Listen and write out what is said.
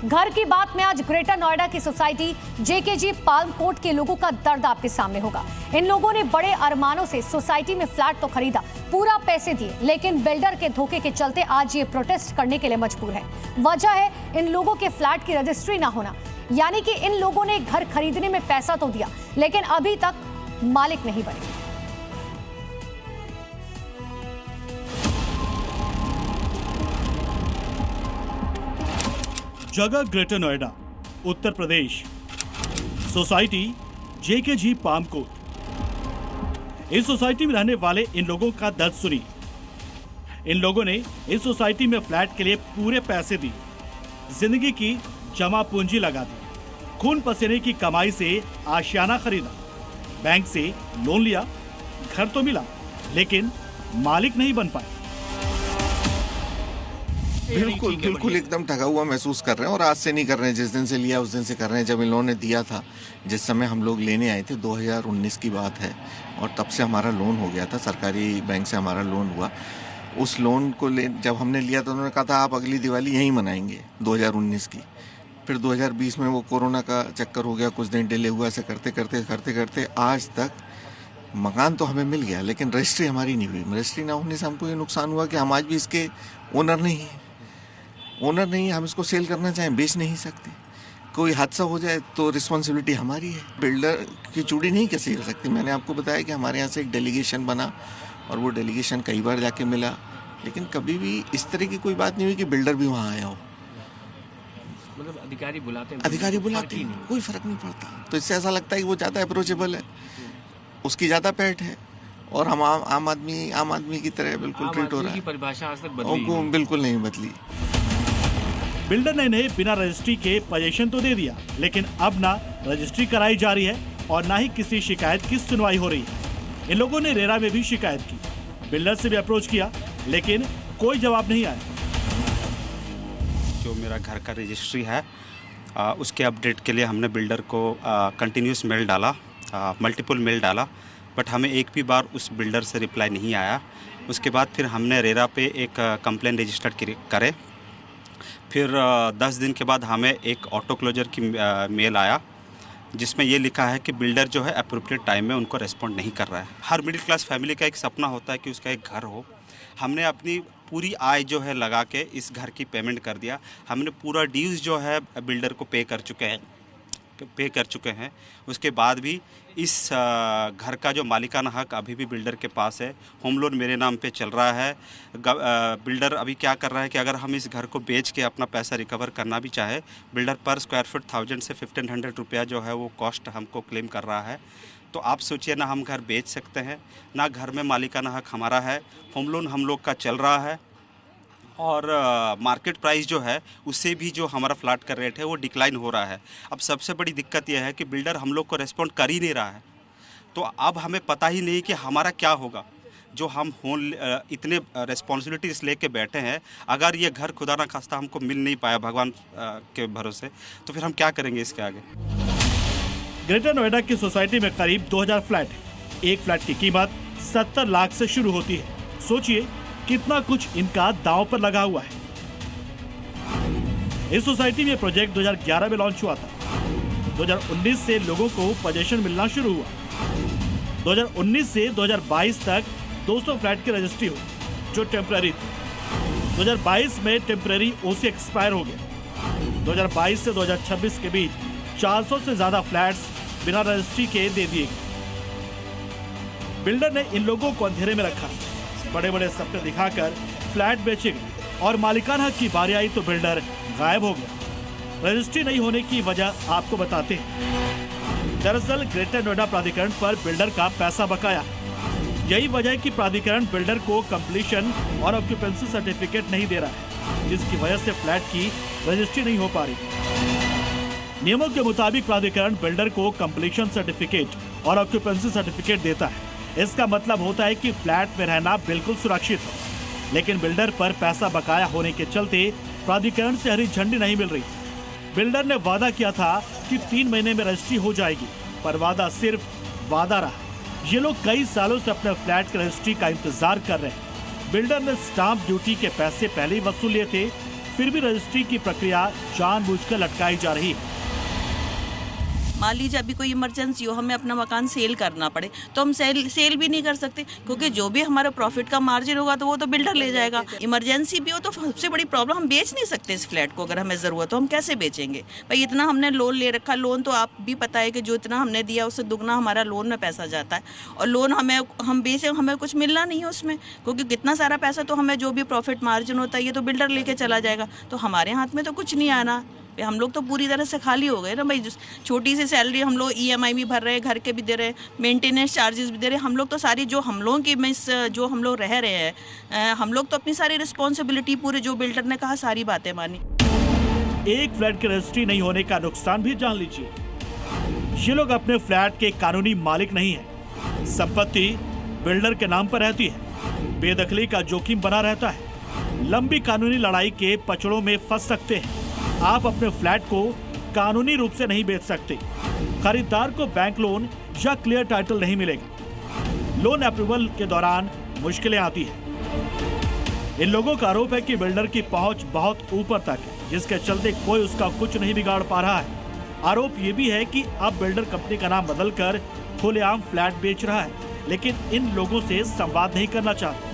घर की बात में आज ग्रेटर नोएडा की सोसाइटी जेकेजी पाल्म कोर्ट के लोगों का दर्द आपके सामने होगा। इन लोगों ने बड़े अरमानों से सोसाइटी में फ्लैट तो खरीदा, पूरा पैसे दिए, लेकिन बिल्डर के धोखे के चलते आज ये प्रोटेस्ट करने के लिए मजबूर है। वजह है इन लोगों के फ्लैट की रजिस्ट्री ना होना, यानी कि इन लोगों ने घर खरीदने में पैसा तो दिया, लेकिन अभी तक मालिक नहीं बने। जगह greater Noida, Uttar Pradesh. Society JKG palm court. इस सोसाइटी में रहने वाले इन लोगों का दर्द सुनिए। इन लोगों ने इस सोसाइटी में फ्लैट के लिए पूरे पैसे दिए, जिंदगी की जमा पूंजी लगा दी, खून पसीने की कमाई से आशियाना खरीदा, बैंक से लोन लिया, घर तो मिला, लेकिन मालिक नहीं बन पाए। बिल्कुल एकदम ठगा हुआ महसूस कर रहे हैं, और आज से नहीं कर रहे हैं, जिस दिन से लिया उस दिन से कर रहे हैं। जब इन लोगों ने दिया था, जिस समय हम लोग लेने आए थे, 2019 की बात है, और तब से हमारा लोन हो गया था, सरकारी बैंक से हमारा लोन हुआ। उस लोन को जब हमने लिया तो उन्होंने कहा था आप अगली दिवाली यहीं मनाएंगे 2019 की। फिर 2020 में वो कोरोना का चक्कर हो गया, कुछ दिन डिले हुआ, ऐसे करते करते आज तक मकान तो हमें मिल गया, लेकिन रजिस्ट्री हमारी नहीं हुई। रजिस्ट्री ना होने से हमको ये नुकसान हुआ कि हम आज भी इसके ओनर नहीं है। हम इसको सेल करना चाहें, बेच नहीं सकते। कोई हादसा हो जाए तो रिस्पॉन्सिबिलिटी हमारी है। बिल्डर की चूड़ी नहीं कैसे कर सकती। मैंने आपको बताया कि हमारे यहाँ से एक डेलीगेशन बना, और वो डेलीगेशन कई बार जाके मिला, लेकिन कभी भी इस तरह की कोई बात नहीं हुई कि बिल्डर भी वहाँ आया हो। मतलब अधिकारी बुलाते हैं, कोई फर्क नहीं पड़ता। तो इससे ऐसा लगता है कि वो ज़्यादा अप्रोचेबल है, उसकी ज़्यादा पैठ है, और हम आम आदमी की तरह बिल्कुल ट्रीट हो रहा है। परिभाषा आज तक बदली बिल्कुल नहीं बदली। बिल्डर ने इन्हें बिना रजिस्ट्री के पोजीशन तो दे दिया, लेकिन अब ना रजिस्ट्री कराई जा रही है और ना ही किसी शिकायत की सुनवाई हो रही है। इन लोगों ने रेरा में भी शिकायत की, बिल्डर से भी अप्रोच किया, लेकिन कोई जवाब नहीं आया। जो मेरा घर का रजिस्ट्री है, उसके अपडेट के लिए हमने बिल्डर को कंटिन्यूस मेल डाला, मल्टीपल मेल डाला, बट हमें एक भी बार उस बिल्डर से रिप्लाई नहीं आया। उसके बाद फिर हमने रेरा पे एक कंप्लेन रजिस्टर्ड करे। फिर 10 दिन के बाद हमें एक ऑटो क्लोजर की मेल आया, जिसमें ये लिखा है कि बिल्डर जो है अप्रोप्रिएट टाइम में उनको रेस्पॉन्ड नहीं कर रहा है। हर मिडिल क्लास फैमिली का एक सपना होता है कि उसका एक घर हो। हमने अपनी पूरी आय जो है लगा के इस घर की पेमेंट कर दिया। हमने पूरा ड्यूज़ जो है बिल्डर को पे कर चुके हैं। उसके बाद भी इस घर का जो मालिकाना हक अभी भी बिल्डर के पास है। होम लोन मेरे नाम पे चल रहा है। बिल्डर अभी क्या कर रहा है कि अगर हम इस घर को बेच के अपना पैसा रिकवर करना भी चाहे, बिल्डर पर स्क्वायर फुट 1000 से 1500 रुपया जो है वो कॉस्ट हमको क्लेम कर रहा है। तो आप सोचिए, ना हम घर बेच सकते हैं, ना घर में मालिकाना हक हमारा है। होम लोन हम लोग का चल रहा है, और मार्केट प्राइस जो है उससे भी जो हमारा फ्लैट का रेट है वो डिक्लाइन हो रहा है। अब सबसे बड़ी दिक्कत यह है कि बिल्डर हम लोग को रेस्पॉन्ड कर ही नहीं रहा है। तो अब हमें पता ही नहीं कि हमारा क्या होगा। जो हम इतने रिस्पॉन्सिबिलिटीज लेके बैठे हैं, अगर ये घर खुदा ना खास्ता हमको मिल नहीं पाया भगवान के भरोसे, तो फिर हम क्या करेंगे इसके आगे। ग्रेटर नोएडा की सोसाइटी में करीब 2000 फ्लैट है। एक फ्लैट की कीमत 70 लाख से शुरू होती है। सोचिए कितना कुछ इनका दांव पर लगा हुआ है। इस सोसाइटी में प्रोजेक्ट 2011 में लॉन्च हुआ था। 2019 से लोगों को पोजीशन मिलना शुरू हुआ। 2019 से 2022 तक 200 फ्लैट की रजिस्ट्री हुई, जो टेम्पररी थी। 2022 में टेम्पररी ओसी एक्सपायर हो गया। 2022 से 2026 के बीच 400 से ज्यादा फ्लैट्स बिना रजिस्ट्री के दे दिए गए। बिल्डर ने इन लोगों को अंधेरे में रखा, बड़े बड़े सपने दिखाकर फ्लैट बेचे गए, और मालिकाना हक की बारी आई तो बिल्डर गायब हो गया। रजिस्ट्री नहीं होने की वजह आपको बताते हैं। दरअसल ग्रेटर नोएडा प्राधिकरण पर बिल्डर का पैसा बकाया। यही वजह है कि प्राधिकरण बिल्डर को कंप्लीशन और ऑक्यूपेंसी सर्टिफिकेट नहीं दे रहा है, जिसकी वजह से फ्लैट की रजिस्ट्री नहीं हो पा रही। नियमों के मुताबिक प्राधिकरण बिल्डर को कंप्लीशन सर्टिफिकेट और ऑक्यूपेंसी सर्टिफिकेट देता है। इसका मतलब होता है कि फ्लैट में रहना बिल्कुल सुरक्षित है, लेकिन बिल्डर पर पैसा बकाया होने के चलते प्राधिकरण से हरी झंडी नहीं मिल रही। बिल्डर ने वादा किया था कि 3 महीने में रजिस्ट्री हो जाएगी, पर वादा सिर्फ वादा रहा। ये लोग कई सालों से अपने फ्लैट की रजिस्ट्री का इंतजार कर रहे हैं। बिल्डर ने स्टाम्प ड्यूटी के पैसे पहले ही वसूल लिए थे, फिर भी रजिस्ट्री की प्रक्रिया जानबूझकर लटकाई जा रही है। मान लीजिए अभी कोई इमरजेंसी हो, हमें अपना मकान सेल करना पड़े तो हम सेल भी नहीं कर सकते, क्योंकि जो भी हमारा प्रॉफिट का मार्जिन होगा तो वो तो बिल्डर ले जाएगा। इमरजेंसी भी हो तो सबसे बड़ी प्रॉब्लम, हम बेच नहीं सकते इस फ्लैट को। अगर हमें ज़रूरत हो हम कैसे बेचेंगे भाई? इतना हमने लोन ले रखा, लोन तो आप भी पता है कि जो इतना हमने दिया उससे दुगना हमारा लोन में पैसा जाता है, और लोन हम बेचें हमें कुछ मिलना नहीं है उसमें, क्योंकि कितना सारा पैसा तो हमें जो भी प्रॉफिट मार्जिन होता है ये तो बिल्डर लेके चला जाएगा, तो हमारे हाथ में तो कुछ नहीं आना। हम लोग तो पूरी तरह से खाली हो गए ना भाई। छोटी सी सैलरी हम लोग EMI भी भर रहे हैं, घर के भी दे रहे हैं, मेंटेनेंस चार्जेस भी दे रहे हैं। हम लोग तो सारी जो हम लोगों की जो हम लोग रह रहे हैं, हम लोग तो अपनी सारी रिस्पॉन्सिबिलिटी पूरे जो बिल्डर ने कहा सारी बातें मानी। एक फ्लैट की रजिस्ट्री नहीं होने का नुकसान भी जान लीजिए। ये लोग अपने फ्लैट के कानूनी मालिक नहीं है, संपत्ति बिल्डर के नाम पर रहती है, बेदखली का जोखिम बना रहता है, लंबी कानूनी लड़ाई के पचड़ों में फंस सकते हैं। आप अपने फ्लैट को कानूनी रूप से नहीं बेच सकते, खरीदार को बैंक लोन या क्लियर टाइटल नहीं मिलेगा, लोन अप्रूवल के दौरान मुश्किलें आती हैं। इन लोगों का आरोप है कि बिल्डर की पहुंच बहुत ऊपर तक है, जिसके चलते कोई उसका कुछ नहीं बिगाड़ पा रहा है। आरोप ये भी है कि अब बिल्डर कंपनी का नाम बदलकर खुलेआम फ्लैट बेच रहा है, लेकिन इन लोगों से संवाद नहीं करना चाहता।